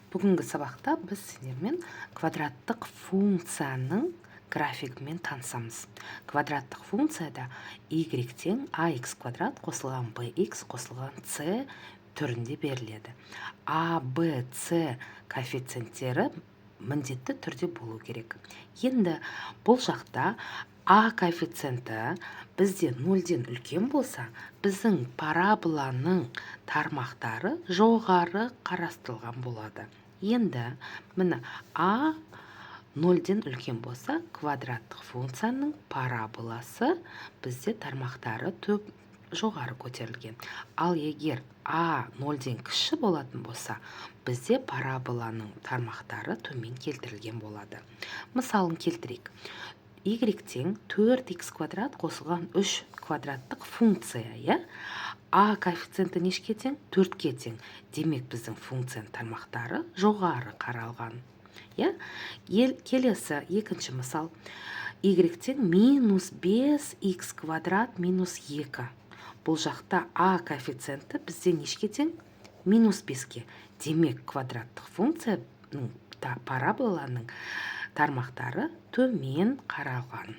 Бүгінгі сабақта біз сендермен квадраттық функцияның графигімен танысамыз. Квадраттық функцияда y тең ax квадрат қосылған bx қосылған c түрінде беріледі. a, b, c коэффициенттері міндетті түрде болу керек. Енді бұл жақта а коэффициенті бізде 0-ден үлкен болса, біздің параболаның тармақтары жоғары қарастырылған болады. Енді міне а 0-ден үлкен болса, квадраттық функцияның параболасы бізде тармақтары жоғары көтерілген. Ал егер а 0-ден кіші болатын болса, бізде параболаның тармақтары төмен келтірілген болады. Мысалын келтірейік. Y тең 4x квадрат қосылған 3 квадраттық функция, а коэффициенті нешке тең? 4-ке тең. Демек біздің функцияның тармақтары жоғары қаралған. Келесі екінші мысал. Y тең минус 5x квадрат минус 2. Бұл жақта а коэффициенті бізде нешке тең? Минус 5-ке. Демек квадраттық функцияның параболаның тармақтары төмен қаралған.